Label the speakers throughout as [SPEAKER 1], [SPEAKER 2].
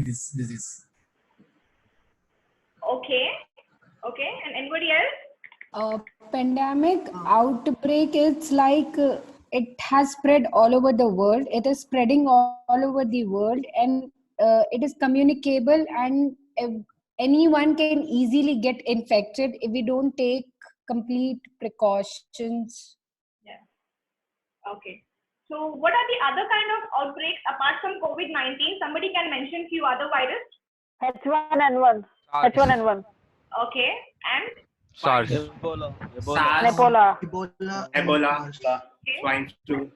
[SPEAKER 1] this disease.
[SPEAKER 2] Okay. Okay. And anybody else?
[SPEAKER 3] Pandemic outbreak, it's like it has spread all over the world. It is spreading all over the world, and it is communicable, and anyone can easily get infected if we don't take complete precautions.
[SPEAKER 2] Yeah. Okay. So what are the other kind of outbreaks apart from COVID-19? Somebody can mention few other virus.
[SPEAKER 4] H1N1. H1N1.
[SPEAKER 2] Okay. And
[SPEAKER 5] SARS.
[SPEAKER 6] SARS,
[SPEAKER 4] Ebola.
[SPEAKER 6] Ebola,
[SPEAKER 2] okay.
[SPEAKER 6] swine flu.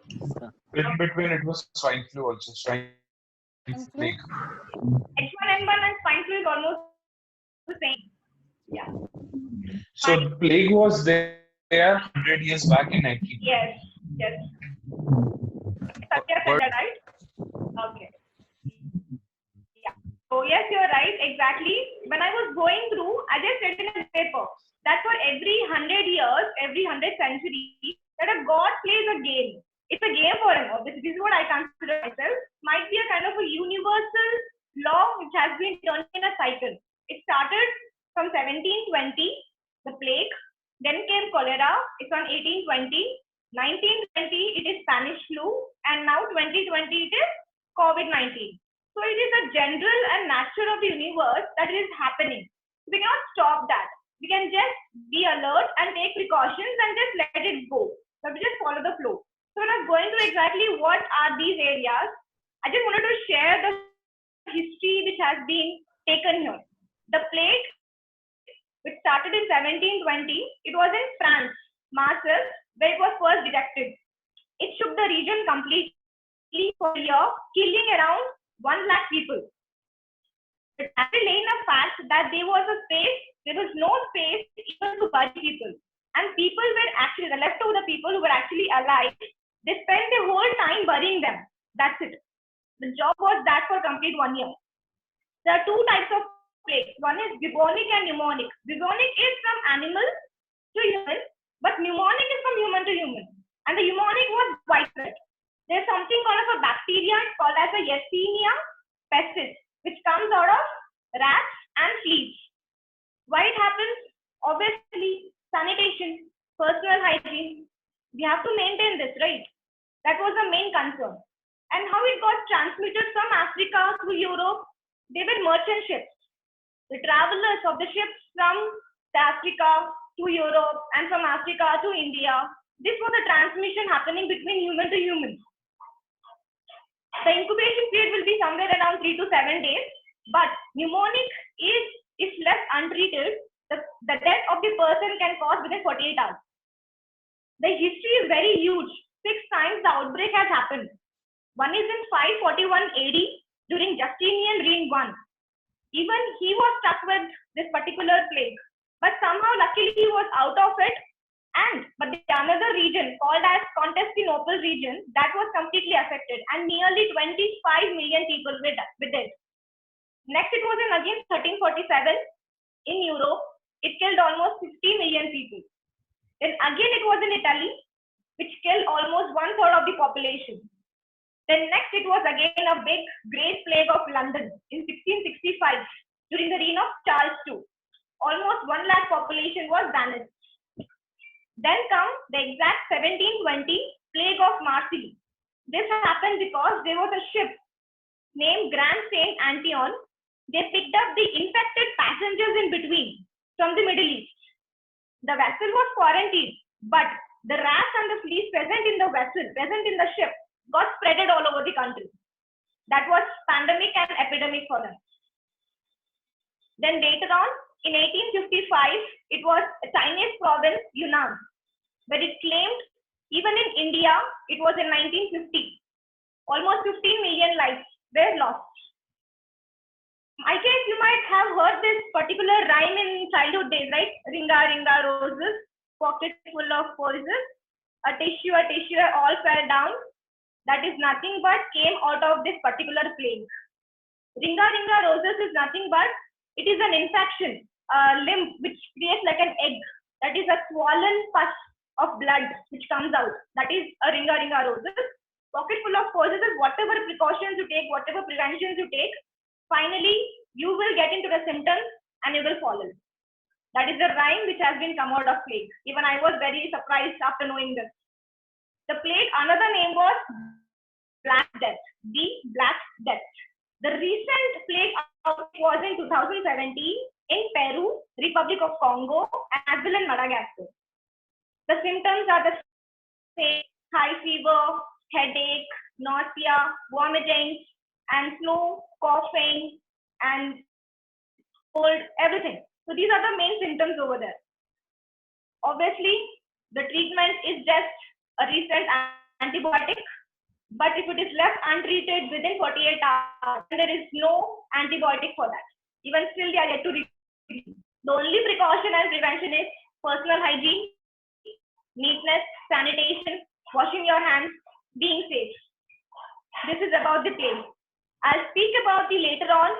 [SPEAKER 7] In between, it was swine flu also. Swine plague.
[SPEAKER 2] H1N1 and swine flu is almost the same. Yeah.
[SPEAKER 7] So the plague was there 100 years back in 19.
[SPEAKER 2] Yes. Yes. Satya said that, right? Okay. Yeah. So yes, you're right. Exactly. When I was going through, I just read in a paper that for every 100 years, every 100 centuries, that a god plays a game. It's a game for him. This is what I consider myself. Might be a kind of a universal law which has been turned in a cycle. It started from 1720, the plague. Then came cholera. It's on 1820. 1920, it is Spanish flu. And now 2020, it is COVID-19. So it is a general and nature of the universe that is happening. We cannot stop that. We can just be alert and take precautions and just let it go. So we just follow the flow. So when I was going through exactly what are these areas, I just wanted to share the history which has been taken here. The plague, which started in 1720, it was in France, Marseille, where it was first detected. It shook the region completely for a year, killing around 1 lakh people. It happened in a fact that there was no space even to bury people. And people were actually, the leftover people who were actually alive, they spent the whole time burying them. That's it. The job was that for complete 1 year. There are two types of plague. One is bubonic and pneumonic. Bubonic is from animal to human, but pneumonic is from human to human. And the pneumonic was widespread. There's something called as a bacteria called as a Yersinia pestis, which comes out of rats and fleas. Why it happens? Obviously, sanitation, personal hygiene. We have to maintain this, right? That was the main concern. And how it got transmitted from Africa to Europe, they were merchant ships. The travelers of the ships from Africa to Europe and from Africa to India, this was a transmission happening between human to human. The incubation period will be somewhere around 3 to 7 days, but pneumonic is, if left untreated, the death of the person can cause within 48 hours. The history is very huge. 6 times the outbreak has happened. One is in 541 AD during Justinian reign 1. Even he was stuck with this particular plague, but somehow luckily he was out of it. But the another region called as Constantinople region, that was completely affected, and nearly 25 million people with it. Next, it was in again 1347 in Europe. It killed almost 60 million people. Then again it was in Italy, which killed almost 1/3 of the population. Then next it was again a big Great Plague of London in 1665 during the reign of Charles II. Almost 1 lakh population was vanished. Then comes the exact 1720 Plague of Marseille. This happened because there was a ship named Grand Saint Antoine. They picked up the infected passengers in between from the Middle East. The vessel was quarantined, but the rats and the fleas present in the vessel, present in the ship, got spreaded all over the country. That was pandemic and epidemic for them. Then later on, in 1855, it was a Chinese province, Yunnan, where it claimed, even in India, it was in 1950. Almost 15 million lives were lost. I guess you might have heard this particular rhyme in childhood days, right? Ringa, ringa, roses, pocket full of posies. A tissue, all fell down. That is nothing but came out of this particular plague. Ringa, ringa, roses is nothing but, it is an infection, a limb which creates like an egg. That is a swollen pus of blood which comes out. That is a ringa, ringa, roses. Pocket full of posies is whatever precautions you take, whatever preventions you take, Finally, you will get into the symptoms and you will fall ill. That is the rhyme which has been come out of plague. Even I was very surprised after knowing this. The plague, another name was Black Death, the Black Death. The recent plague outbreak was in 2017 in Peru, Republic of Congo, and as well in Madagascar. The symptoms are the same: high fever, headache, nausea, vomiting, and flu, coughing, and cold, everything. So these are the main symptoms over there. Obviously, the treatment is just a recent antibiotic, but if it is left untreated within 48 hours, there is no antibiotic for that. Even still, they are yet to treat. The only precaution and prevention is personal hygiene, neatness, sanitation, washing your hands, being safe. This is about the plague. I'll speak about the later on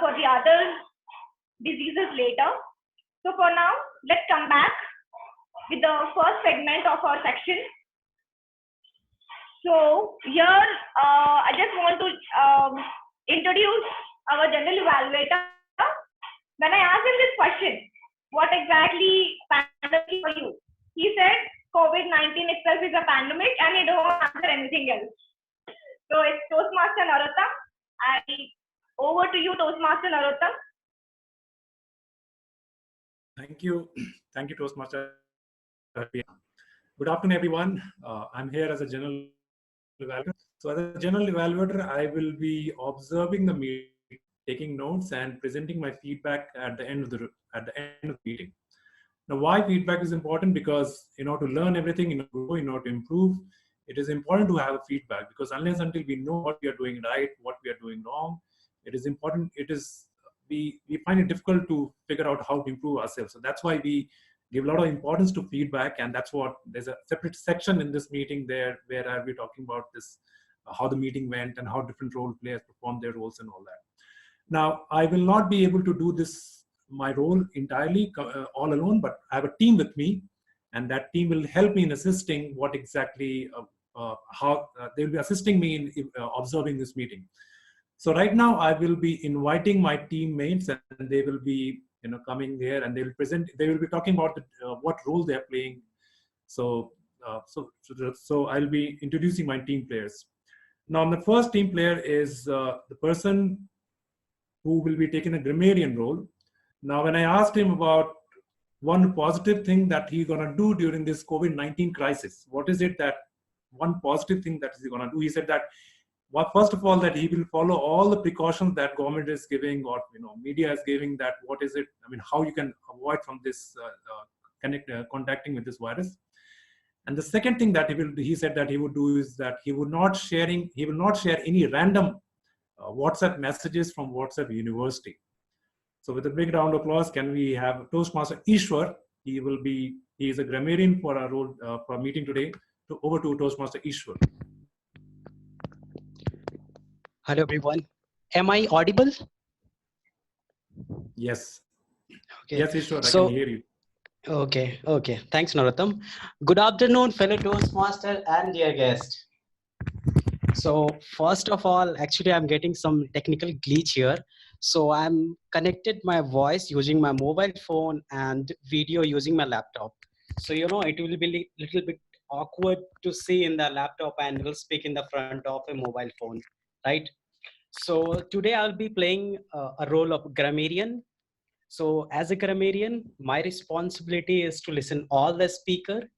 [SPEAKER 2] for the other diseases later. So for now, let's come back with the first segment of our section. So here, I just want to introduce our general evaluator. When I asked him this question, what exactly pandemic for you? He said COVID-19 itself is a pandemic and he don't answer anything else. So it's Toastmaster Narottam. Over to you, Toastmaster Narottam.
[SPEAKER 1] Thank you, Toastmaster. Good afternoon, everyone. I'm here as a general evaluator. So as a general evaluator, I will be observing the meeting, taking notes, and presenting my feedback at the end of the meeting. Now, why feedback is important? Because in order to learn everything, in order to grow, in order to improve, it is important to have a feedback. Because unless until we know what we are doing right, what we are doing wrong, it is important. We find it difficult to figure out how to improve ourselves. So that's why we give a lot of importance to feedback, and that's what there's a separate section in this meeting there where I'll be talking about this, how the meeting went and how different role players perform their roles and all that. Now, I will not be able to do this, my role entirely all alone, but I have a team with me, and that team will help me in assisting what exactly, they will be assisting me in observing this meeting. So right now I will be inviting my teammates, and they will be coming here, and they will be talking about what role they are playing. So I'll be introducing my team players. Now the first team player is the person who will be taking a grammarian role. Now when I asked him about one positive thing that he's gonna do during this COVID-19 crisis, what is it that one positive thing that he's gonna do? He said that first of all, that he will follow all the precautions that government is giving, or media is giving, that what is it, how you can avoid from this contacting with this virus. And the second thing that he said that he would do is that he will not share any random WhatsApp messages from WhatsApp University. So with a big round of applause, can we have Toastmaster Ishwar? He is a grammarian for our role for our meeting today. Over to Toastmaster Ishwar.
[SPEAKER 5] Hello, everyone. Am I audible?
[SPEAKER 1] Yes.
[SPEAKER 5] Okay.
[SPEAKER 1] Yes, Ishwar, I can hear you.
[SPEAKER 5] Okay. Thanks, Narottam. Good afternoon, fellow Toastmaster and dear guest. So first of all, actually, I'm getting some technical glitch here. So I'm connected my voice using my mobile phone and video using my laptop. So, it will be a little bit awkward to see in the laptop and will speak in the front of a mobile phone, right? So today I'll be playing a role of grammarian. So as a grammarian, my responsibility is to listen all the speaker,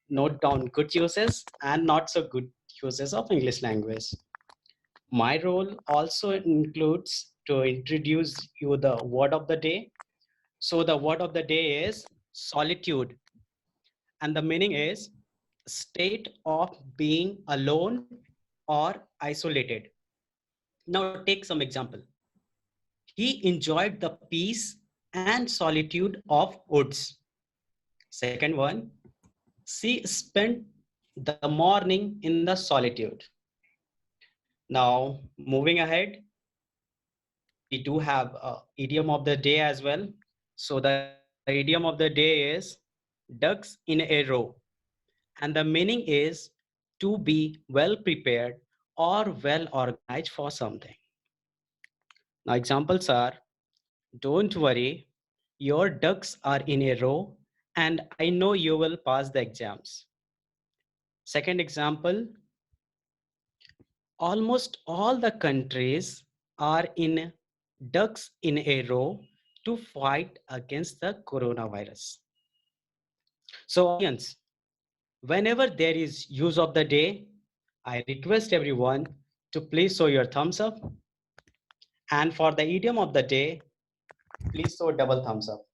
[SPEAKER 5] note down good uses and not so good uses of English language. My role also includes to introduce you the word of the day. So the word of the day is solitude. And the meaning is state of being alone or isolated. Now take some example. He enjoyed the peace and solitude of woods. Second one, she spent the morning in the solitude. Now, moving ahead, we do have an idiom of the day as well. So the idiom of the day is ducks in a row. And the meaning is to be well prepared or well organized for something. Now examples are, don't worry, your ducks are in a row and I know you will pass the exams. Second example, almost all the countries are in ducks in a row to fight against the coronavirus. So audience, whenever there is use of the day, I request everyone to please show your thumbs up. And for the idiom of the day, please show double thumbs up.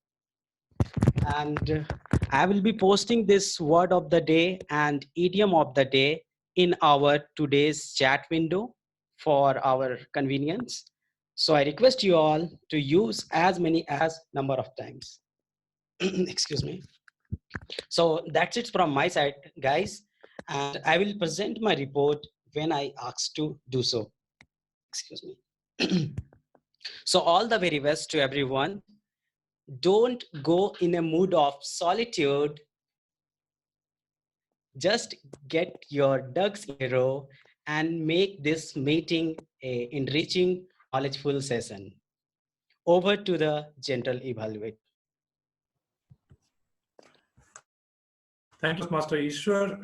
[SPEAKER 5] And I will be posting this word of the day and idiom of the day in our today's chat window for our convenience. So I request you all to use as many as number of times. Excuse me. So that's it from my side, guys. And I will present my report when I asked to do so. Excuse me. So all the very best to everyone. Don't go in a mood of solitude. Just get your ducks in a row and make this meeting a enriching, knowledgeful session. Over to the general evaluator.
[SPEAKER 1] Thank you, Master Ishwar,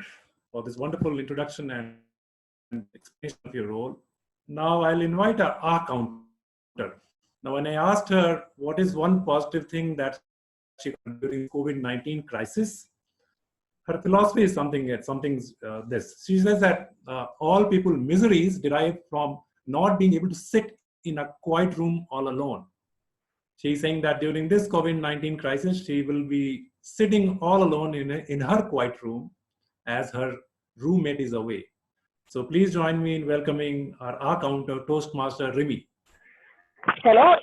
[SPEAKER 1] for this wonderful introduction and explanation of your role. Now I'll invite our counter. Now, when I asked her what is one positive thing that she got during COVID-19 crisis, her philosophy is this. She says that all people miseries derive from not being able to sit in a quiet room all alone. She's saying that during this COVID-19 crisis, she will be sitting all alone in her quiet room as her roommate is away. So please join me in welcoming our counter Toastmaster Rimi.
[SPEAKER 4] Hello,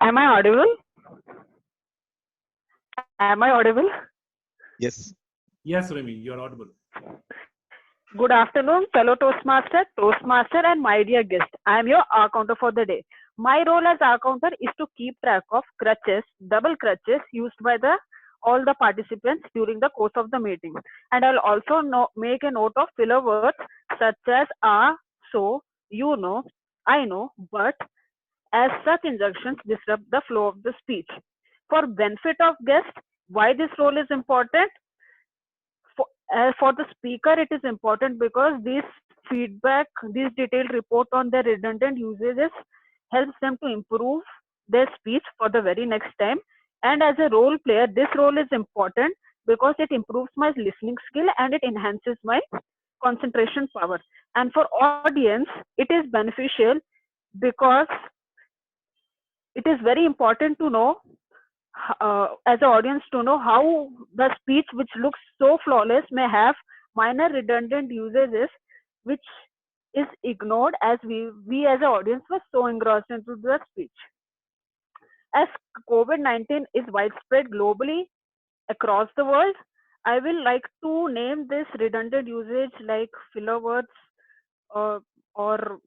[SPEAKER 4] am I audible? Am I audible?
[SPEAKER 6] Yes.
[SPEAKER 1] Yes, Rimi, you're audible.
[SPEAKER 4] Good afternoon, fellow Toastmaster, and my dear guest. I am your counter for the day. My role as counter is to keep track of crutches, double crutches used by all the participants during the course of the meeting. And I'll also make a note of filler words such as so, you know, I know, but, as such injunctions disrupt the flow of the speech. For benefit of guests, why this role is important? For the speaker, it is important because this feedback, this detailed report on their redundant usages helps them to improve their speech for the very next time. And as a role player, this role is important because it improves my listening skill and it enhances my concentration power. And for audience, it is beneficial because it is very important to know as an audience to know how the speech which looks so flawless may have minor redundant usages which is ignored as we as an audience were so engrossed into the speech. As COVID-19 is widespread globally across the world, I will like to name this redundant usage like filler words or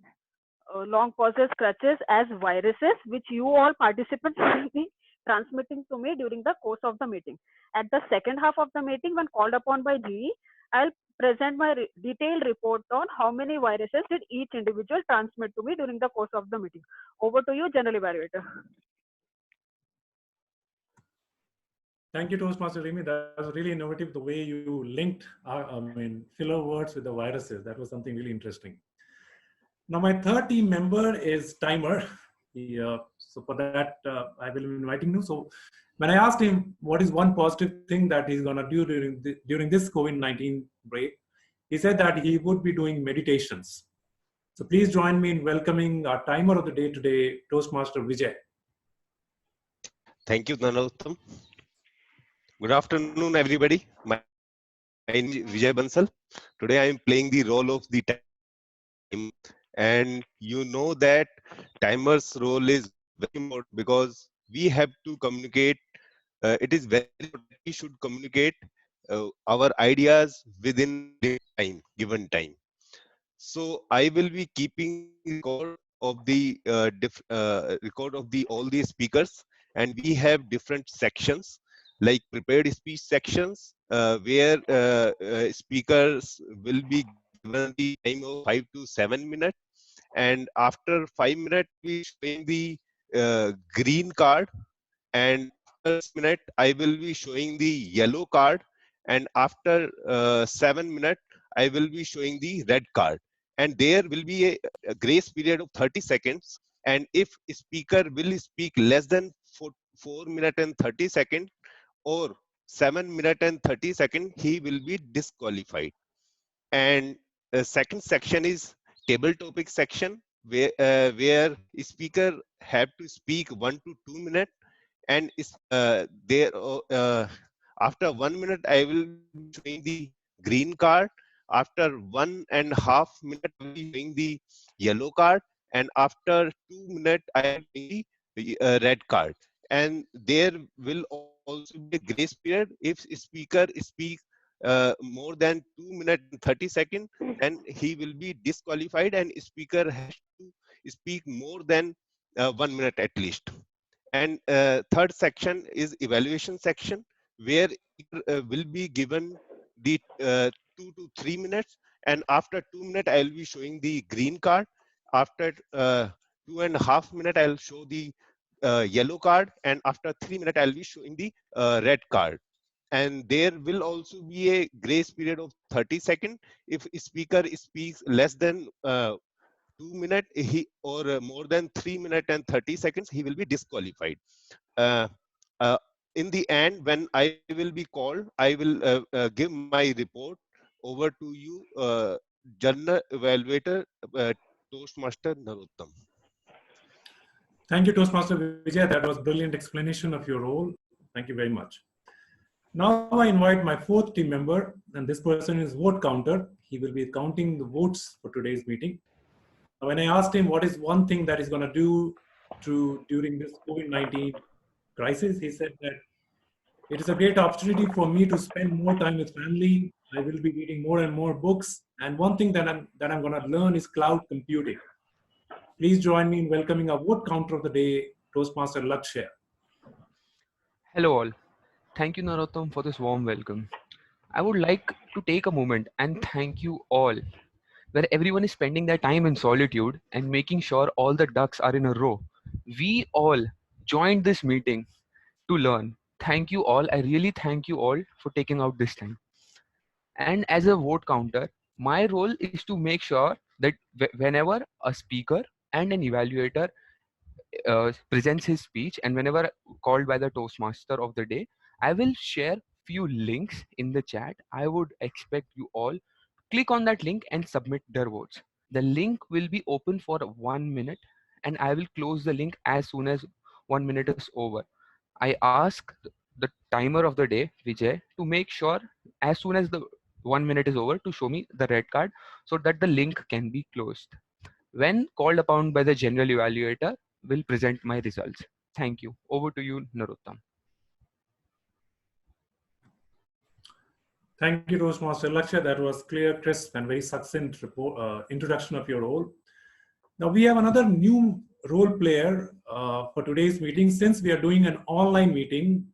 [SPEAKER 4] long pauses, crutches as viruses, which you all participants will be transmitting to me during the course of the meeting. At the second half of the meeting, when called upon by GE, I'll present my detailed report on how many viruses did each individual transmit to me during the course of the meeting. Over to you, General Evaluator.
[SPEAKER 1] Thank you, Toastmaster Rimi. That was really innovative, the way you linked, filler words with the viruses. That was something really interesting. Now, my third team member is Timer. So for that, I will be inviting him. So when I asked him what is one positive thing that he's going to do during this COVID-19 break, he said that he would be doing meditations. So please join me in welcoming our Timer of the day today, Toastmaster Vijay.
[SPEAKER 6] Thank you, Narottam. Good afternoon, everybody. My name is Vijay Bansal. Today I am playing the role of the timer. And you know that timer's role is very important because we have to communicate. It is very important that we should communicate our ideas within given time. So I will be keeping record of the record of the all the speakers, and we have different sections like prepared speech sections where speakers will be given the time of 5 to 7 minutes, and after 5 minutes we showing the green card, and after 6 minutes I will be showing the yellow card, and after 7 minutes I will be showing the red card. And there will be a grace period of 30 seconds, and if speaker will speak less than 4 minutes and 30 seconds or 7 minutes and 30 seconds, he will be disqualified. And the second section is table topic section, where speaker have to speak 1 to 2 minutes, and is there after 1 minute I will be showing the green card. After 1.5 minutes I will be showing the yellow card, and after 2 minutes I will be showing the red card. And there will also be a grace period. If speaker speaks more than 2 minutes and 30 seconds, then he will be disqualified, and speaker has to speak more than 1 minute at least. And third section is evaluation section, where will be given the 2 to 3 minutes, and after 2 minutes I will be showing the green card. After 2.5 minutes I'll show the yellow card, and after 3 minutes I'll be showing the red card. And there will also be a grace period of 30 seconds. If speaker speaks less than 2 minutes he or more than 3 minutes and 30 seconds, he will be disqualified. uh, uh, in the end, when I will be called, I will give my report over to you, General Evaluator, Toastmaster Narottam.
[SPEAKER 1] Thank you, Toastmaster Vijay. That was brilliant explanation of your role. Thank you very much. Now I invite my fourth team member, and this person is vote counter. He will be counting the votes for today's meeting. When I asked him what is one thing that he's going to do during this COVID-19 crisis, he said that it is a great opportunity for me to spend more time with family. I will be reading more and more books, and one thing that I'm going to learn is cloud computing. Please join me in welcoming our vote counter of the day, Toastmaster Lakshya.
[SPEAKER 8] Hello all. Thank you Narottam for this warm welcome. I would like to take a moment and thank you all, where everyone is spending their time in solitude and making sure all the ducks are in a row. We all joined this meeting to learn. Thank you all. I really thank you all for taking out this time. And as a vote counter, my role is to make sure that whenever a speaker and an evaluator presents his speech, and whenever called by the Toastmaster of the day, I will share few links in the chat. I would expect you all click on that link and submit their votes. The link will be open for 1 minute, and I will close the link as soon as 1 minute is over. I ask the timer of the day, Vijay, to make sure as soon as the 1 minute is over to show me the red card so that the link can be closed. When called upon by the general evaluator, will present my results. Thank you. Over to you, Narottam.
[SPEAKER 1] Thank you, Toastmaster Lakshya. That was clear, crisp, and very succinct introduction of your role. Now we have another new role player for today's meeting. Since we are doing an online meeting,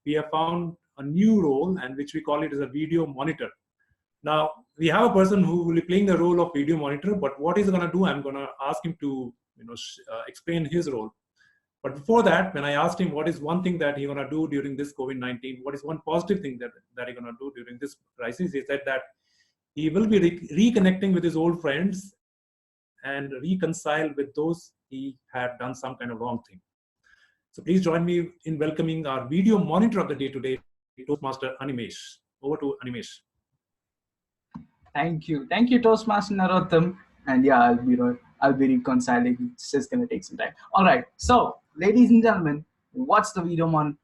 [SPEAKER 1] we have found a new role, and which we call it as a video monitor. Now we have a person who will be playing the role of video monitor, but what he's going to do, I'm going to ask him to explain his role. But before that, when I asked him what is one thing that he's going to do during this COVID-19, what is one positive thing that he's going to do during this crisis, he said that he will be reconnecting with his old friends and reconcile with those he had done some kind of wrong thing. So please join me in welcoming our video monitor of the day today, Toastmaster Animesh. Over to Animesh.
[SPEAKER 9] Thank you, Toastmaster Narottam. And yeah, I'll be reconciling. It's just gonna take some time. All right. So, ladies and gentlemen, what's the video monitor?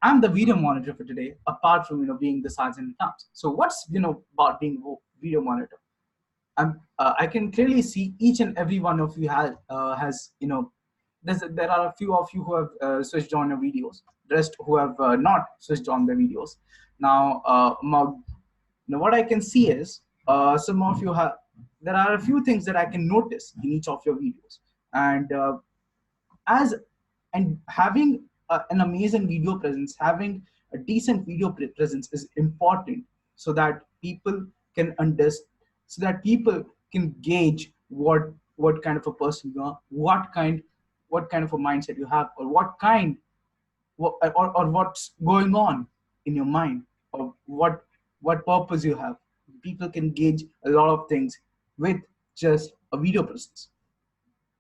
[SPEAKER 9] I'm the video monitor for today, apart from being the sergeant at arms. So, what's about being a video monitor? I can clearly see each and every one of you has there are a few of you who have switched on your videos. The rest who have not switched on their videos. Now, what I can see is some of you have. There are a few things that I can notice in each of your videos, and having an amazing video presence, having a decent video presence is important, so that people can understand, so that people can gauge what what kind of a person you are, what kind of a mindset you have, or or what's going on in your mind, or what purpose you have. People can gauge a lot of things with just a video presence.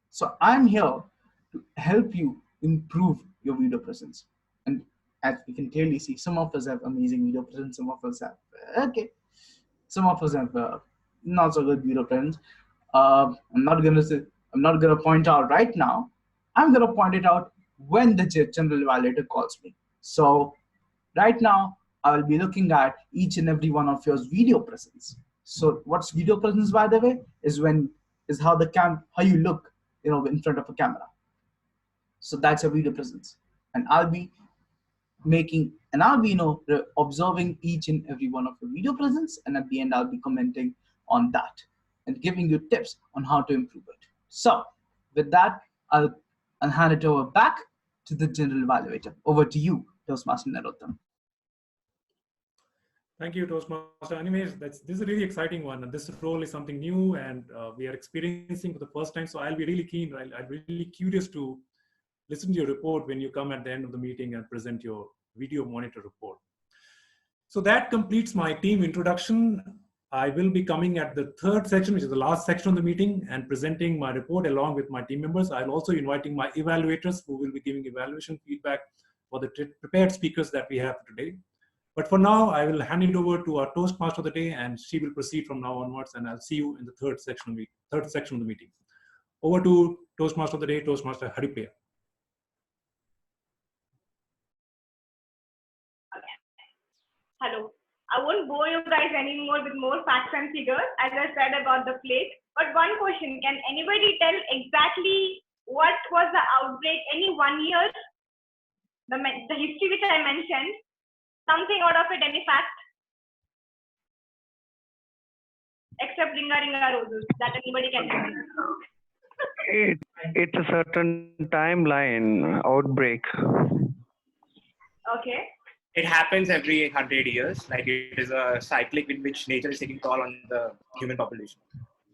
[SPEAKER 9] So I'm here to help you improve your video presence. And as we can clearly see, some of us have amazing video presence, some of us have okay, some of us have not so good video presence. I'm not gonna point out right now. I'm gonna point it out when the general evaluator calls me. So right now, I will be looking at each and every one of your video presence. So what's video presence, by the way, is how you look, in front of a camera. So that's a video presence, and I'll be observing each and every one of your video presence, and at the end I'll be commenting on that and giving you tips on how to improve it. So with that, I'll hand it over back to the general evaluator. Over to you, Toastmaster Narottam.
[SPEAKER 1] Thank you, Toastmaster. Anyways, this is a really exciting one, and this role is something new, and we are experiencing for the first time. So I'll be really keen. I'm really curious to listen to your report when you come at the end of the meeting and present your video monitor report. So that completes my team introduction. I will be coming at the third section, which is the last section of the meeting, and presenting my report along with my team members. I'm also inviting my evaluators who will be giving evaluation feedback for the prepared speakers that we have today. But for now, I will hand it over to our Toastmaster of the day, and she will proceed from now onwards, and I'll see you in the third section of the meeting. Over to Toastmaster of the day, Toastmaster Haripriya.
[SPEAKER 2] Hello. I won't bore you guys anymore with more facts and figures, as I said about the plague. But one question, can anybody tell exactly what was the outbreak, any 1 year, the history which I mentioned, something out of it, any fact? Except Ringa Ringa Roses, that anybody can tell.
[SPEAKER 10] It's a certain timeline outbreak.
[SPEAKER 2] Okay.
[SPEAKER 11] It happens every 100 years. Like it is a cyclic in which nature is taking toll on the human population.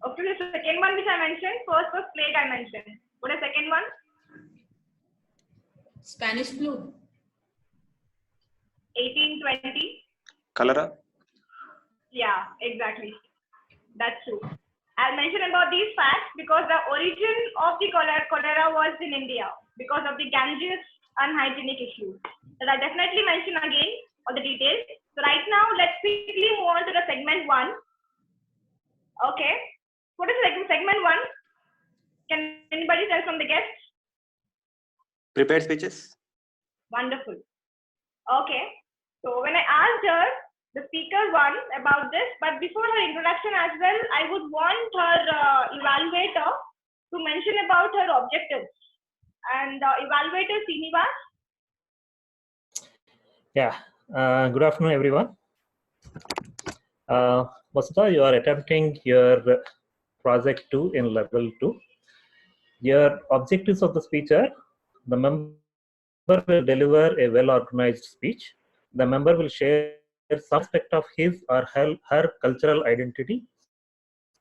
[SPEAKER 2] Okay, the second one which I mentioned, first was plague I mentioned. What is the second one?
[SPEAKER 12] Spanish flu.
[SPEAKER 2] 1820.
[SPEAKER 11] Cholera?
[SPEAKER 2] Yeah, exactly. That's true. I'll mention about these facts because the origin of the cholera was in India because of the Ganges unhygienic issues. That I definitely mention again all the details. So right now, let's quickly move on to the segment 1. Okay. What is segment 1? Can anybody tell from the guests?
[SPEAKER 11] Prepared speeches?
[SPEAKER 2] Wonderful. Okay. So when I asked her, the speaker one, about this, but before her introduction as well, I would want her evaluator to mention about her objectives. And evaluator Srinivas.
[SPEAKER 13] Yeah, good afternoon, everyone. Vasudha, you are attempting your project 2 in level 2. Your objectives of the speech are: the member will deliver a well-organized speech. The member will share some aspect of his or her cultural identity,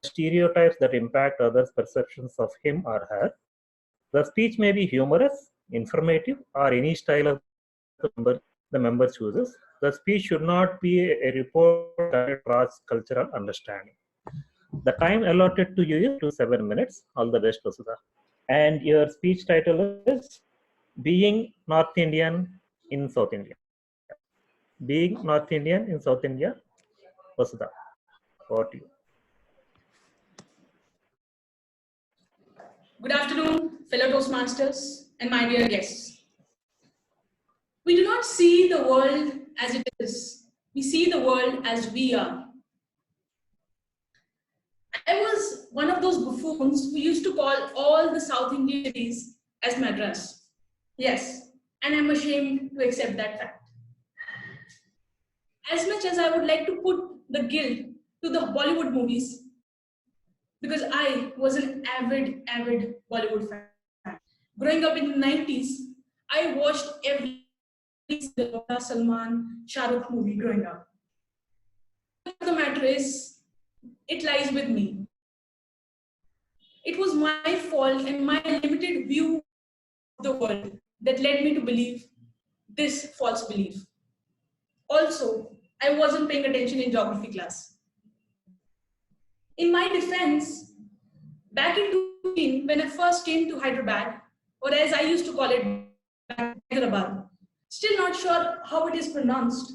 [SPEAKER 13] stereotypes that impact others' perceptions of him or her. The speech may be humorous, informative, or any style of the member chooses. The speech should not be a report across cultural understanding. The time allotted to you is 2 to 7 minutes. All the best, Vasudha. And your speech title is Being North Indian in South India. Being North Indian in South India. Vasudha, over to you.
[SPEAKER 12] Good afternoon, fellow Toastmasters and my dear guests. We do not see the world as it is. We see the world as we are. I was one of those buffoons who used to call all the South Indian cities as Madras. Yes, and I'm ashamed to accept that fact. As much as I would like to put the guilt to the Bollywood movies, because I was an avid Bollywood fan. Growing up in the 90s, I watched every Rona, Salman, Shah Rukh movie growing up. The matter is, it lies with me. It was my fault and my limited view of the world that led me to believe this false belief. Also, I wasn't paying attention in geography class. In my defense, back in 2015, when I first came to Hyderabad, or as I used to call it, Hyderabad, still not sure how it is pronounced,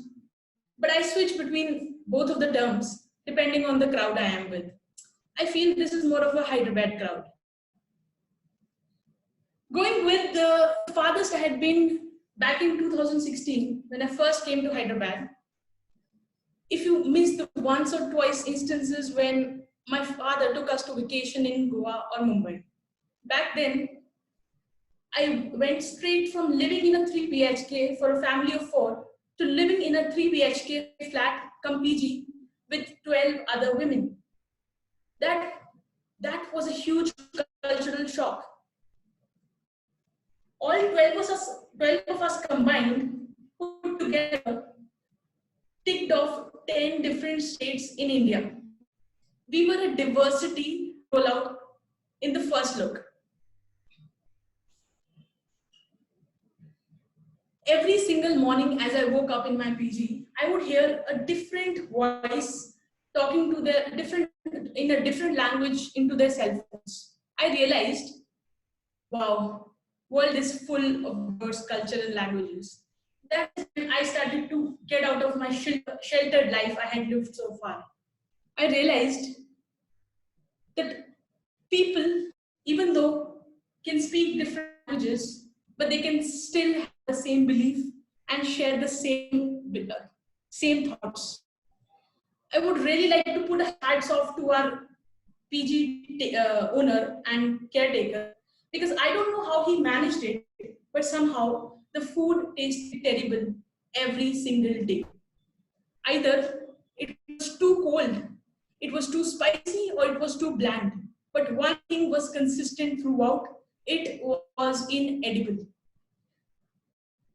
[SPEAKER 12] but I switch between both of the terms depending on the crowd I am with. I feel this is more of a Hyderabad crowd. Going with the farthest I had been back in 2016 when I first came to Hyderabad. If you miss the once or twice instances when my father took us to vacation in Goa or Mumbai. Back then, I went straight from living in a 3 BHK for a family of 4 to living in a 3 BHK flat cum PG with 12 other women. That was a huge cultural shock. All 12 of us combined, put together, ticked off 10 different states in India. We were a diversity rollout in the first look. Every single morning as I woke up in my PG, I would hear a different voice talking to in a different language into their cell phones. I realized, wow, world is full of diverse culture and languages. That's when I started to get out of my sheltered life I had lived so far. I realized that people, even though can speak different languages, but they can still have the same belief and share the same thoughts. I would really like to put a hats off to our PG owner and caretaker, because I don't know how he managed it, but somehow the food tasted terrible every single day. Either it was too cold, it was too spicy, or it was too bland. But one thing was consistent throughout: it was inedible.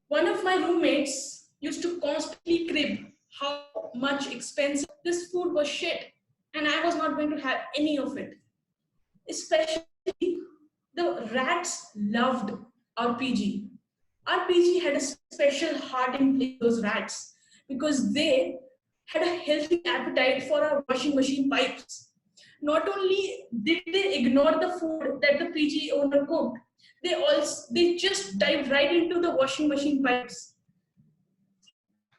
[SPEAKER 12] One of my roommates used to constantly crib how much expensive this food was shit, and I was not going to have any of it. Especially the rats loved our PG. Our PG had a special heart in play for those rats because they had a healthy appetite for our washing machine pipes. Not only did they ignore the food that the PG owner cooked, they just dived right into the washing machine pipes.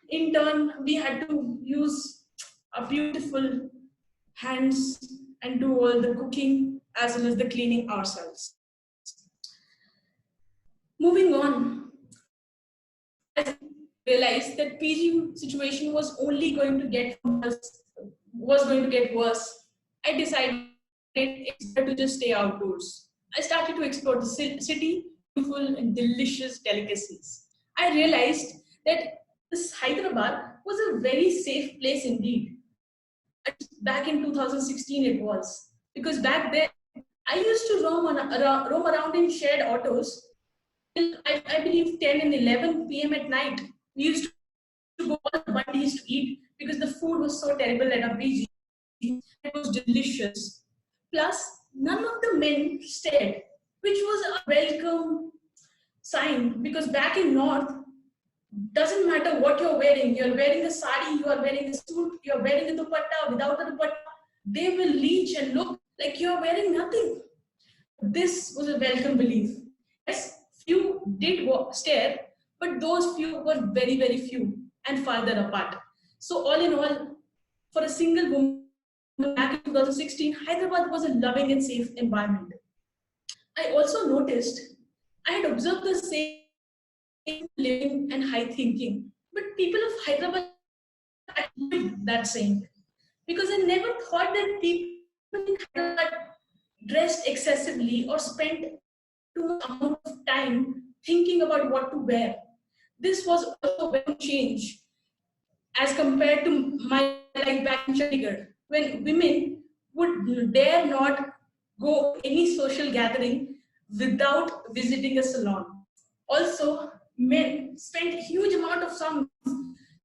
[SPEAKER 12] In turn, we had to use our beautiful hands and do all the cooking as well as the cleaning ourselves. Moving on, I realized that PG situation was only going to get worse. I decided it's better to just stay outdoors. I started to explore the city, beautiful and delicious delicacies. I realized that this Hyderabad was a very safe place indeed. Back in 2016 it was, because back then I used to roam around in shared autos till I believe 10 and 11 p.m. at night. We used to go all the Bundis to eat because the food was so terrible at our PG. It was delicious. Plus, none of the men stared, which was a welcome sign, because back in North, doesn't matter what you're wearing a sari, you are wearing a suit, you're wearing a dupatta, without a dupatta, they will leech and look like you're wearing nothing. This was a welcome belief. Yes, few did stare, but those few were very, very few and farther apart. So all in all, for a single woman back in 2016, Hyderabad was a loving and safe environment. I also noticed, I had observed the same living and high thinking, but people of Hyderabad lived that same, because I never thought that people in Hyderabad dressed excessively or spent too much amount of time thinking about what to wear. This was also a very change as compared to my life back in Chandigarh, when women would dare not go any social gathering without visiting a salon. Also, men spent huge amount of sums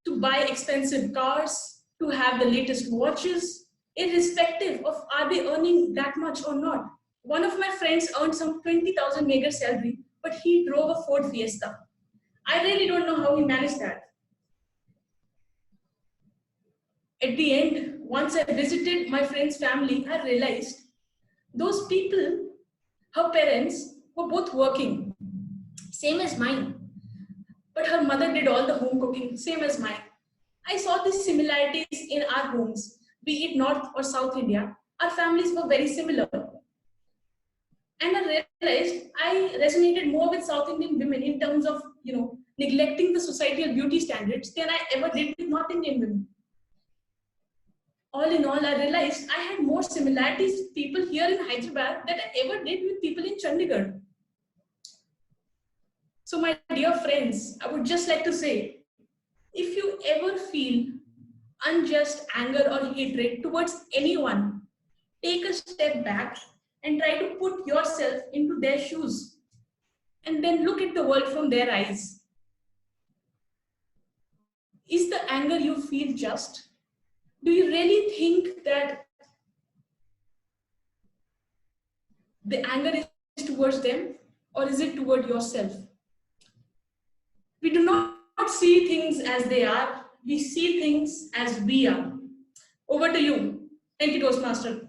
[SPEAKER 12] to buy expensive cars, to have the latest watches, irrespective of are they earning that much or not. One of my friends earned some 20,000 meager salary, but he drove a Ford Fiesta. I really don't know how he managed that. At the end, once I visited my friend's family, I realized those people, her parents, were both working, same as mine. But her mother did all the home cooking, same as mine. I saw these similarities in our homes, be it North or South India. Our families were very similar. And I realized I resonated more with South Indian women in terms of, neglecting the societal beauty standards than I ever did with North Indian women. All in all, I realized I had more similarities with people here in Hyderabad than I ever did with people in Chandigarh. So, my dear friends, I would just like to say, if you ever feel unjust anger or hatred towards anyone, take a step back and try to put yourself into their shoes and then look at the world from their eyes. Is the anger you feel just? Do you really think that the anger is towards them, or is it toward yourself? We do not see things as they are, we see things as we are. Over to you. Thank you, Toastmaster.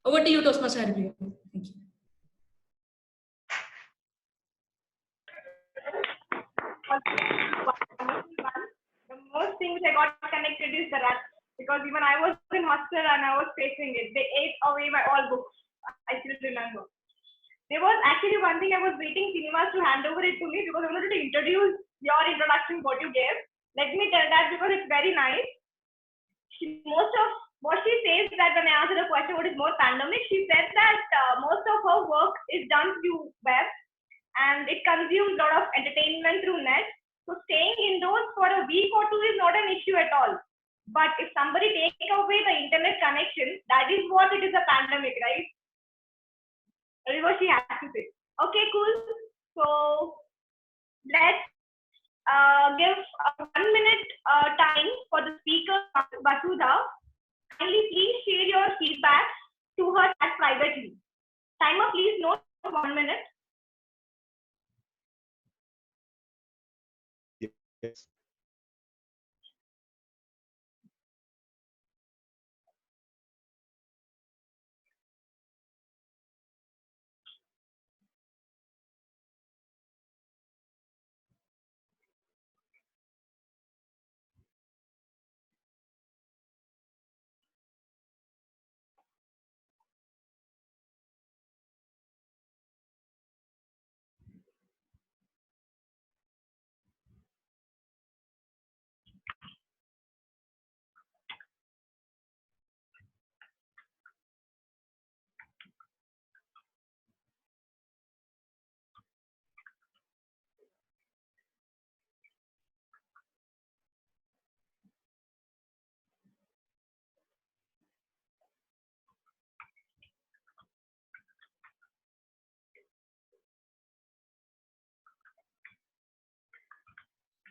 [SPEAKER 12] Over to you, Toastmaster Haribia. Thank you.
[SPEAKER 2] The most thing which I got connected is the rats, because even I was in hostel and I was facing it. They ate away my all books. I still remember. There was actually one thing I was waiting cinemas to hand over it to me, because I wanted to introduce your introduction, what you gave. Let me tell that because it's very nice. Most of what she says that when I answered the question, what is more pandemic, she said that most of her work is done through web and it consumes a lot of entertainment through net. So staying indoors for a week or two is not an issue at all. But if somebody takes away the internet connection, that is what it is a pandemic, right? That is what she has to say. Okay, cool. So let's give a 1 minute time for the speaker, Basudha. Kindly please share your feedback to her chat privately. Timer, please note 1 minute.
[SPEAKER 6] Yes.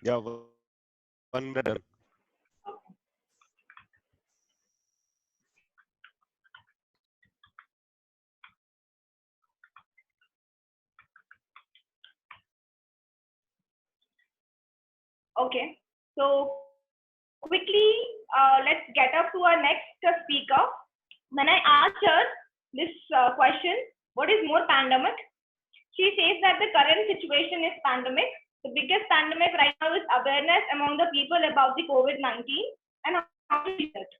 [SPEAKER 6] Yeah, 1 minute done.
[SPEAKER 2] Okay. So quickly, let's get up to our next speaker. When I asked her this question, what is more pandemic? She says that the current situation is pandemic. The biggest pandemic right now is awareness among the people about the COVID-19 and how to treat it.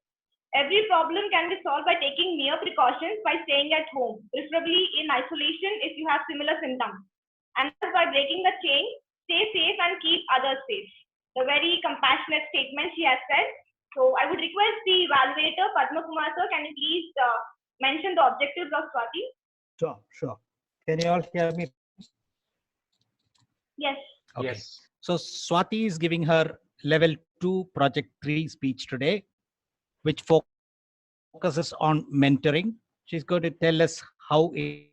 [SPEAKER 2] Every problem can be solved by taking mere precautions by staying at home, preferably in isolation if you have similar symptoms. And by breaking the chain, stay safe and keep others safe. The very compassionate statement she has said. So I would request the evaluator, Padma Kumar sir, can you please mention the objectives of Swati?
[SPEAKER 14] Sure, sure. Can you all hear me?
[SPEAKER 2] Yes.
[SPEAKER 14] Okay.
[SPEAKER 8] Yes.
[SPEAKER 14] So Swati is giving her level 2 project 3 speech today, which focuses on mentoring. She's going to tell us how it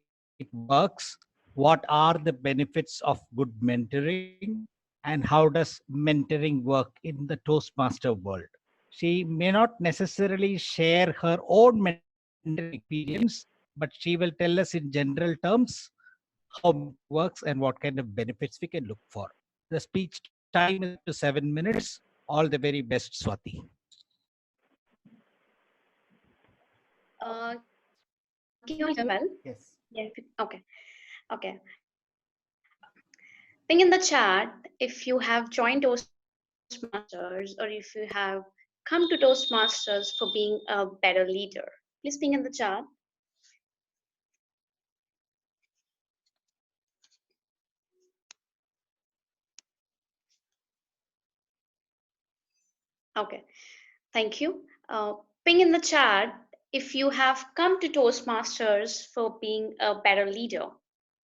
[SPEAKER 14] works, what are the benefits of good mentoring, and how does mentoring work in the Toastmaster world. She may not necessarily share her own mentoring experience, but she will tell us in general terms how it works and what kind of benefits we can look for. The speech time is up to 7 minutes. All the very best, Swati.
[SPEAKER 15] Can you hear me well?
[SPEAKER 14] Yes.
[SPEAKER 15] Yes. Okay. Okay. Ping in the chat if you have joined Toastmasters or if you have come to Toastmasters for being a better leader. Please ping in the chat. Okay. Thank you. Ping in the chat if you have come to Toastmasters for being a better leader.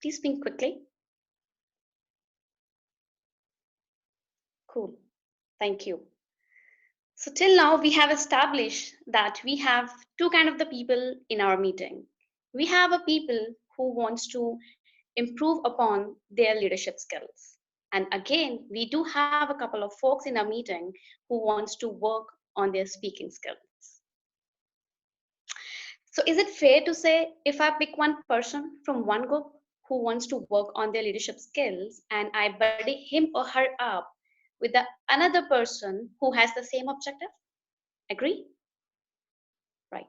[SPEAKER 15] Please ping quickly. Cool. Thank you. So till now, we have established that we have two kind of the people in our meeting. We have a people who wants to improve upon their leadership skills. And again, we do have a couple of folks in our meeting who wants to work on their speaking skills. So is it fair to say if I pick one person from one group who wants to work on their leadership skills and I buddy him or her up with another person who has the same objective? Agree? Right.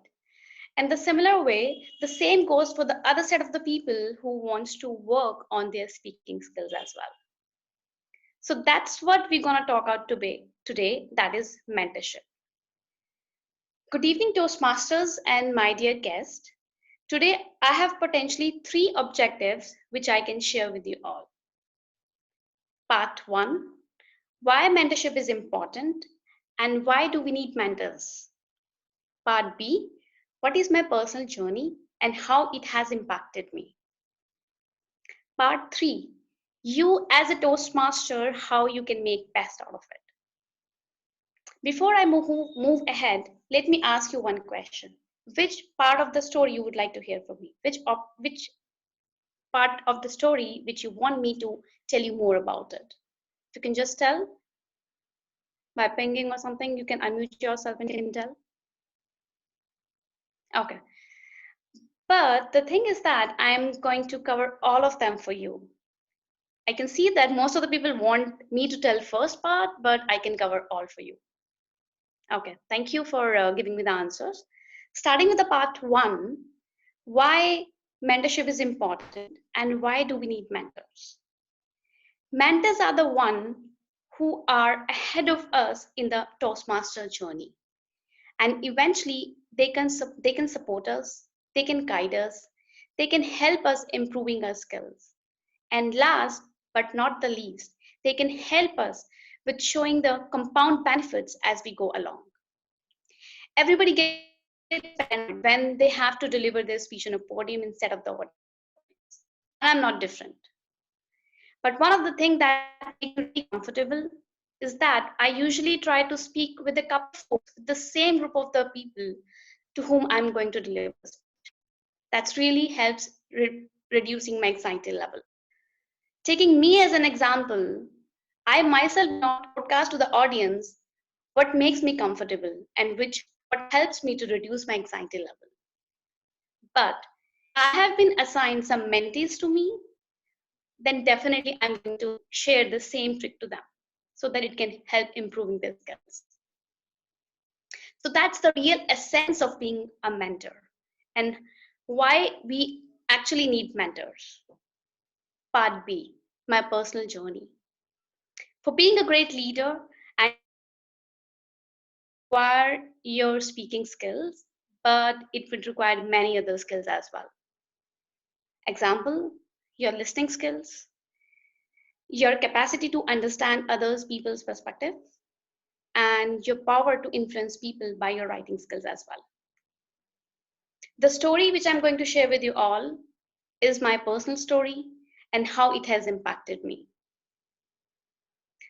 [SPEAKER 15] And the similar way, the same goes for the other set of the people who wants to work on their speaking skills as well. So that's what we're going to talk about today, that is mentorship. Good evening, Toastmasters and my dear guest. Today, I have potentially 3 objectives which I can share with you all. Part 1, why mentorship is important and why do we need mentors? Part B, what is my personal journey and how it has impacted me? Part 3, you as a Toastmaster, how you can make best out of it. Before I move ahead, let me ask you one question. Which part of the story you would like to hear from me? Which part of the story which you want me to tell you more about it? If you can just tell by pinging or something, you can unmute yourself and you can tell. Okay. But the thing is that I'm going to cover all of them for you. I can see that most of the people want me to tell first part, but I can cover all for you. Okay, thank you for giving me the answers. Starting with the part 1, why mentorship is important and why do we need mentors? Mentors are the one who are ahead of us in the Toastmaster journey. And eventually they can support us, they can guide us, they can help us improving our skills. And last but not the least, they can help us with showing the compound benefits as we go along. Everybody gets paranoid when they have to deliver their speech on a podium instead of the audience. And I'm not different. But one of the things that makes me really comfortable is that I usually try to speak with a couple of folks, with the same group of the people to whom I'm going to deliver. That really helps reducing my anxiety level. Taking me as an example, I myself not broadcast to the audience what makes me comfortable and what helps me to reduce my anxiety level. But I have been assigned some mentees to me, then definitely I'm going to share the same trick to them so that it can help improving their skills. So that's the real essence of being a mentor and why we actually need mentors. Part B, my personal journey. For being a great leader and require your speaking skills, but it would require many other skills as well. Example, your listening skills, your capacity to understand others people's perspective, and your power to influence people by your writing skills as well. The story which I'm going to share with you all is my personal story and how it has impacted me.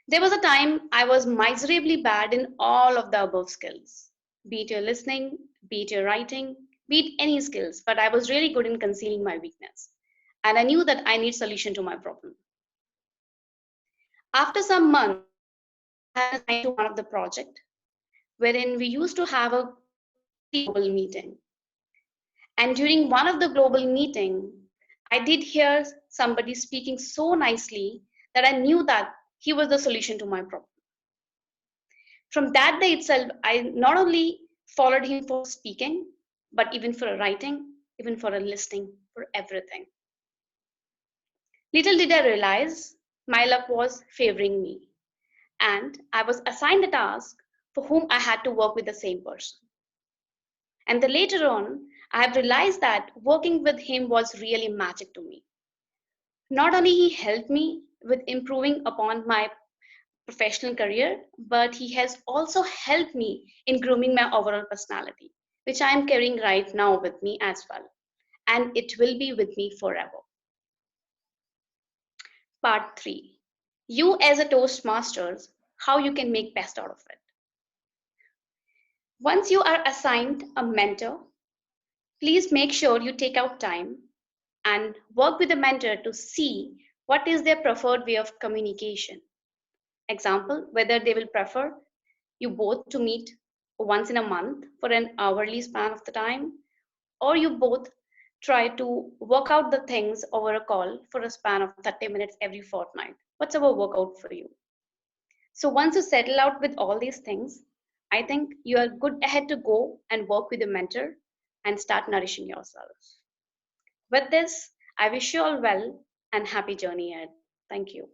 [SPEAKER 15] There was a time I was miserably bad in all of the above skills, be it your listening, be it your writing, be it any skills, but I was really good in concealing my weakness. And I knew that I need solution to my problem. After some months, I had assigned to one of the project wherein we used to have a global meeting. And during one of the global meeting, I did hear somebody speaking so nicely that I knew that he was the solution to my problem. From that day itself, I not only followed him for speaking, but even for writing, even for listening, for everything. Little did I realize my luck was favoring me, and I was assigned a task for whom I had to work with the same person. And then later on, I have realized that working with him was really magic to me. Not only he helped me with improving upon my professional career, but he has also helped me in grooming my overall personality, which I am carrying right now with me as well. And it will be with me forever. Part 3. You as a Toastmasters, how you can make best out of it. Once you are assigned a mentor, please make sure you take out time and work with the mentor to see what is their preferred way of communication. Example, whether they will prefer you both to meet once in a month for an hourly span of the time, or you both try to work out the things over a call for a span of 30 minutes every fortnight. Whatever work out for you. So once you settle out with all these things, I think you are good ahead to go and work with a mentor and start nourishing yourself. With this, I wish you all well and happy journey ahead. Thank you.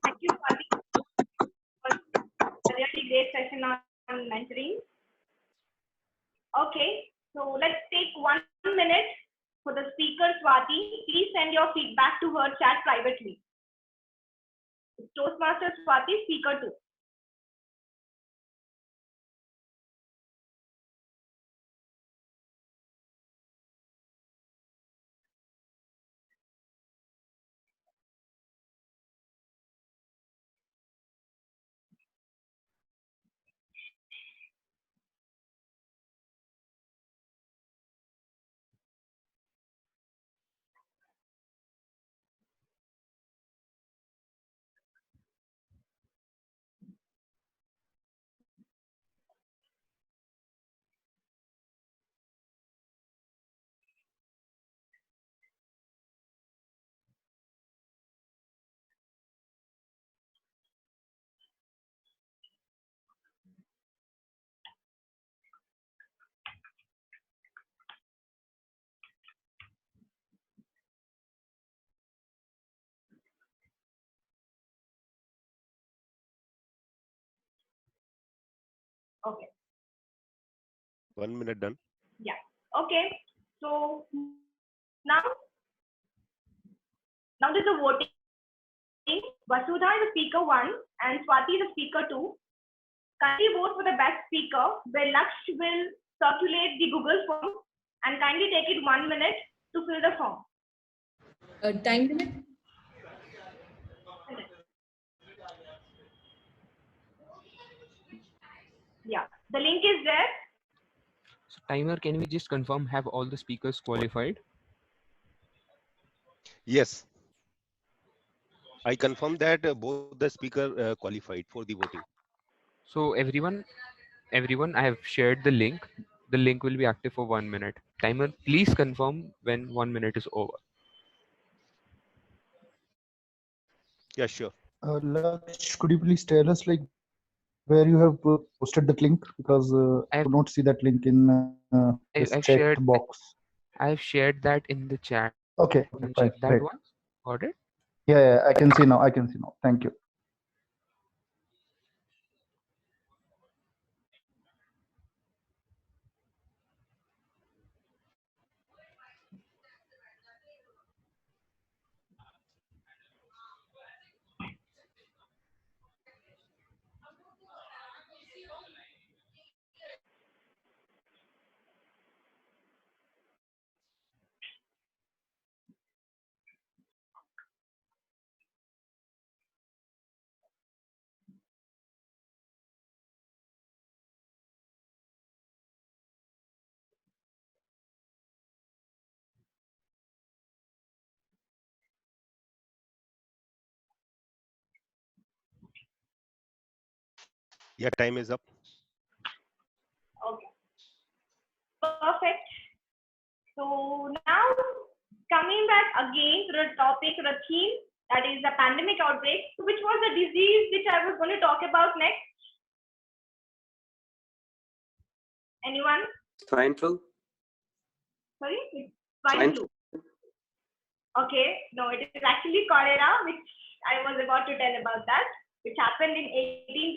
[SPEAKER 2] Thank you, Swati, for a really great session on mentoring. Okay, so let's take 1 minute for the speaker, Swati. Please send your feedback to her chat privately. Toastmaster Swati, speaker 2. Okay.
[SPEAKER 6] 1 minute done.
[SPEAKER 2] Yeah. Okay. So now, now there's a voting. Vasudha is a speaker 1 and Swati is a speaker 2. Kindly vote for the best speaker, where Laksh will circulate the Google form and kindly take it 1 minute to fill the form.
[SPEAKER 12] Time limit?
[SPEAKER 2] Yeah, the link is there.
[SPEAKER 8] So timer, can we just confirm, have all the speakers qualified?
[SPEAKER 6] Yes. I confirm that both the speaker qualified for the voting.
[SPEAKER 8] So everyone, I have shared the link. The link will be active for 1 minute. Timer, please confirm when 1 minute is over.
[SPEAKER 6] Yeah, sure.
[SPEAKER 16] Laksh, could you please tell us like where you have posted that link, because I could not see that link in this chat box.
[SPEAKER 8] I've shared that in the chat.
[SPEAKER 16] Okay,
[SPEAKER 8] You can
[SPEAKER 16] fine,
[SPEAKER 8] check that
[SPEAKER 16] great.
[SPEAKER 8] one. Got it?
[SPEAKER 16] Yeah, I can see now. I can see now. Thank you.
[SPEAKER 6] Yeah, time is up.
[SPEAKER 2] Okay. Perfect. So now coming back again to the topic, the theme, that is the pandemic outbreak. So which was the disease which I was going to talk about next? Anyone?
[SPEAKER 17] Swine flu.
[SPEAKER 2] Sorry? Swine flu. Okay. No, it is actually cholera, which I was about to tell about that, which happened in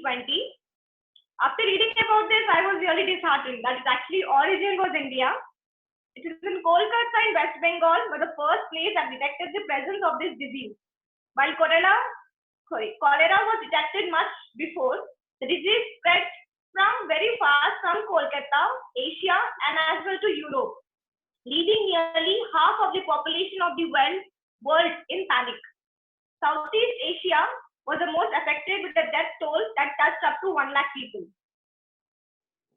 [SPEAKER 2] 1820. After reading about this, I was really disheartened that its actually origin was India. It is in Kolkata in West Bengal, were the first place that detected the presence of this disease. While cholera was detected much before, the disease spread from very fast from Kolkata, Asia, and as well to Europe, leaving nearly half of the population of the world in panic. Southeast Asia was the most affected with a death toll that touched up to 1 lakh people.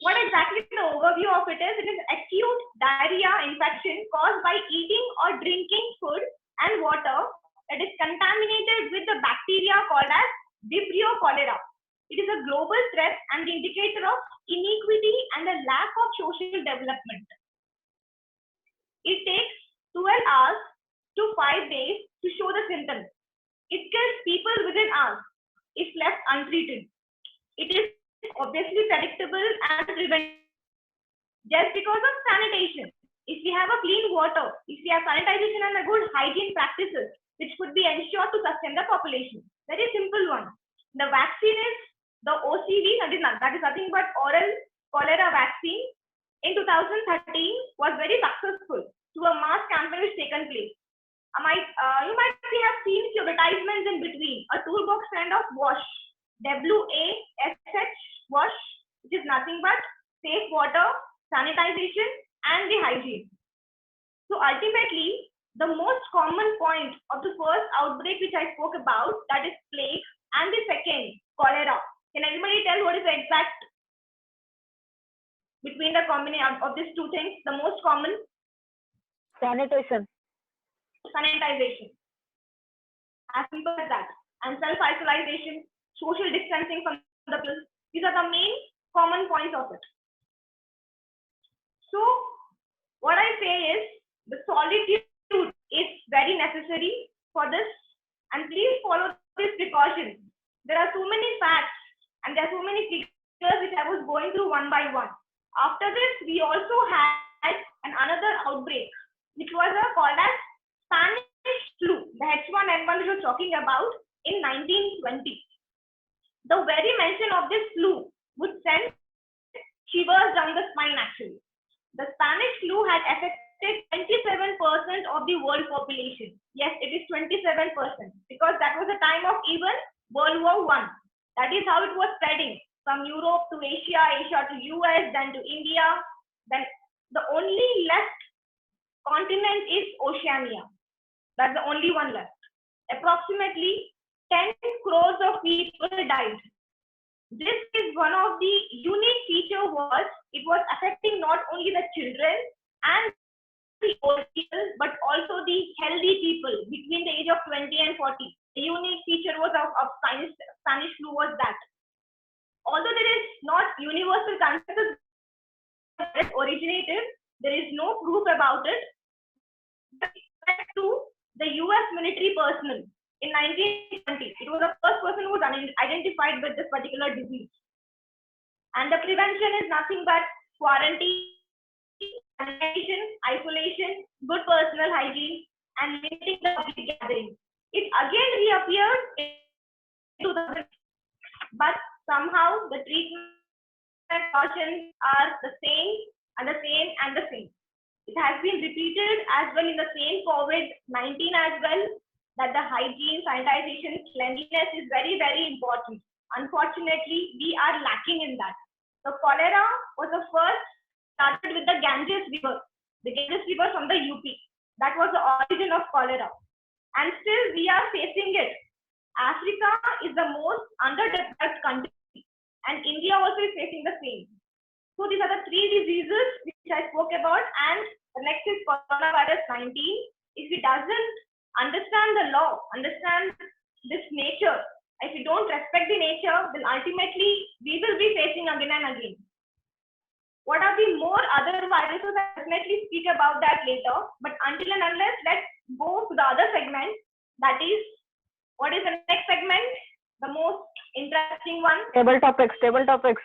[SPEAKER 2] What exactly the overview of it is? It is acute diarrhea infection caused by eating or drinking food and water that is contaminated with the bacteria called as Vibrio cholera. It is a global threat and the indicator of inequity and a lack of social development. It takes 12 hours to 5 days to show the symptoms. It kills people within hours if left untreated. It is obviously predictable and preventable just because of sanitation. If we have a clean water, if we have sanitization and a good hygiene practices, which could be ensured to sustain the population. Very simple one. The vaccine is the OCV, that is nothing but oral cholera vaccine. In 2013 was very successful through a mass campaign which taken place. You might have seen few advertisements in between. A toolbox kind of wash, WASH wash, which is nothing but safe water, sanitization, and the hygiene. So ultimately, the most common point of the first outbreak which I spoke about, that is plague, and the second, cholera. Can anybody tell what is the exact between the combination of these two things? The most common?
[SPEAKER 4] Sanitation.
[SPEAKER 2] Sanitization. As simple as that. And self-isolation, social distancing from the people. These are the main common points of it. So what I say is the solitude is very necessary for this, and please follow these precautions. There are so many facts and there are so many figures which I was going through one by one. After this, we also had another outbreak which was called as Spanish flu, the H1N1 which I was talking about in 1920. The very mention of this flu would send shivers down the spine actually. The Spanish flu had affected 27% of the world population. Yes, it is 27% because that was the time of even World War I. That is how it was spreading from Europe to Asia, Asia to US, then to India. Then the only left continent is Oceania. That's the only one left. Approximately 10 crores of people died. This is one of the unique feature was it was affecting not only the children and the old people, but also the healthy people between the age of 20 and 40. The unique feature was of Spanish flu was that. Although there is not universal consensus where it originated, there is no proof about it. With respect to the US military personnel, in 1920, it was the first person who was identified with this particular disease. And the prevention is nothing but quarantine, sanitization, isolation, good personal hygiene, and limiting the public gathering. It again reappeared in 2000, but somehow the treatment precautions are the same and the same and the same. It has been repeated as well in the same COVID-19 as well, that the hygiene, sanitization, cleanliness is very, very important. Unfortunately, we are lacking in that. The cholera was the first started with the Ganges River from the UP. That was the origin of cholera. And still we are facing it. Africa is the most underdeveloped country, and India also is facing the same. So these are the three diseases which I spoke about, and the next is coronavirus 19. If it doesn't understand the law, understand this nature, if we don't respect the nature, then ultimately we will be facing again and again. What are the more other viruses? I'll definitely speak about that later. But until and unless, let's go to the other segment. That is, what is the next segment? The most interesting one.
[SPEAKER 4] Table topics. Table topics.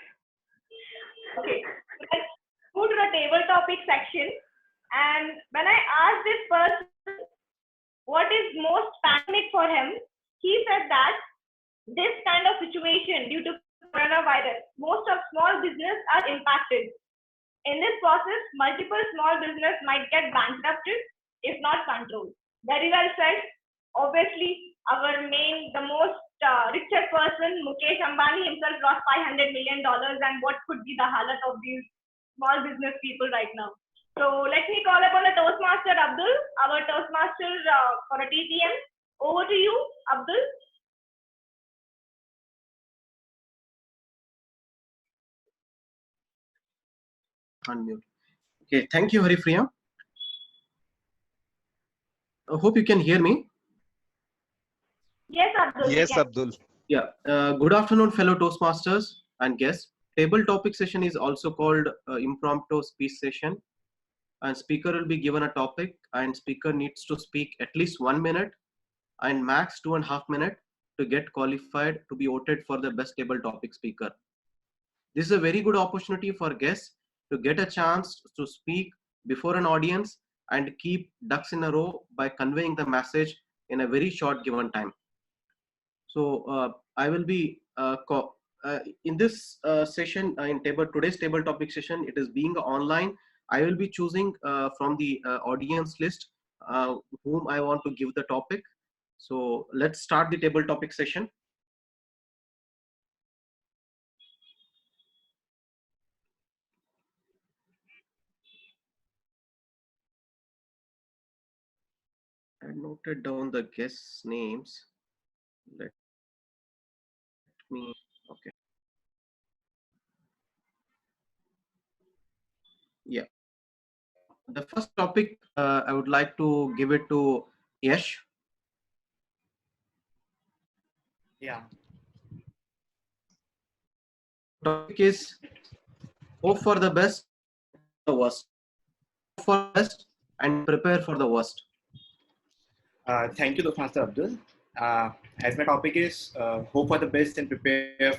[SPEAKER 2] Okay, so let's go to the table topic section. And when I asked this person what is most panic for him, he said that this kind of situation due to coronavirus, most of small business are impacted. In this process, multiple small business might get bankrupted if not controlled. Very well said. Obviously, the most richest person, Mukesh Ambani himself lost $500 million, and what could be the halat of these small business people right now? So let me call upon the Toastmaster Abdul, our Toastmaster for a TTM. Over to you, Abdul.
[SPEAKER 17] Unmute. Okay, thank you, Haripriya. I hope you can hear me.
[SPEAKER 2] Yes, Abdul.
[SPEAKER 6] Yes, Abdul.
[SPEAKER 17] Yeah. Good afternoon, fellow Toastmasters and guests. Table topic session is also called impromptu speech session. And speaker will be given a topic, and speaker needs to speak at least 1 minute and max 2.5 minutes to get qualified to be voted for the best table topic speaker. This is a very good opportunity for guests to get a chance to speak before an audience and keep ducks in a row by conveying the message in a very short given time. So I will be in this session in today's table topic session. It is being online. I will be choosing from the audience list whom I want to give the topic. So let's start the table topic session. I noted down the guests' names. Let me, okay. Yeah. The first topic, I would like to give it to Yash.
[SPEAKER 11] Yeah.
[SPEAKER 17] Topic is hope for the best, the worst. Hope for the best and prepare for the worst.
[SPEAKER 11] Thank you, Master Abdul. As my topic is hope for the best and prepare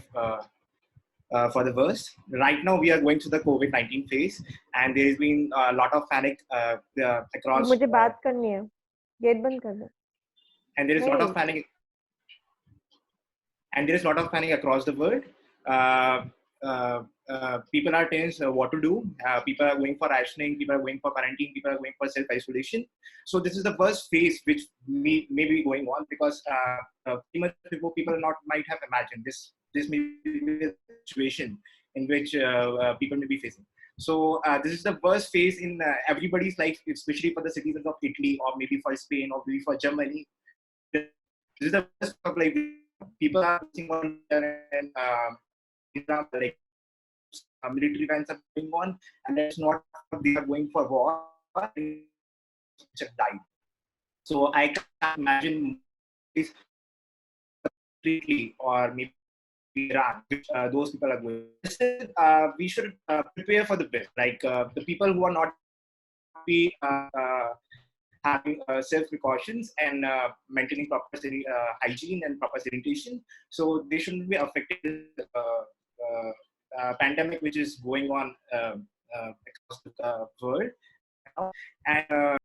[SPEAKER 11] for the worst. Right now, we are going through the COVID-19 phase, and there has been a lot of panic across.
[SPEAKER 4] मुझे बात करनी है. Gate बंद कर दो.
[SPEAKER 11] And there is a lot of panic. And there is a lot of panic across the world. People are tense what to do. People are going for rationing. People are going for quarantine. People are going for self-isolation. So this is the worst phase which may be going on, because pretty much people might have imagined this may be a situation in which people may be facing. So this is the worst phase in everybody's life, especially for the citizens of Italy, or maybe for Spain, or maybe for Germany. This is the worst of life. People are missing on and like military events are going on, and that's not they are going for war. Just died. So I can't imagine this completely, or maybe Iran, which those people are going. We should prepare for the best. Like the people who are not be having self precautions and maintaining proper hygiene and proper sanitation, so they shouldn't be affected pandemic, which is going on across the world. And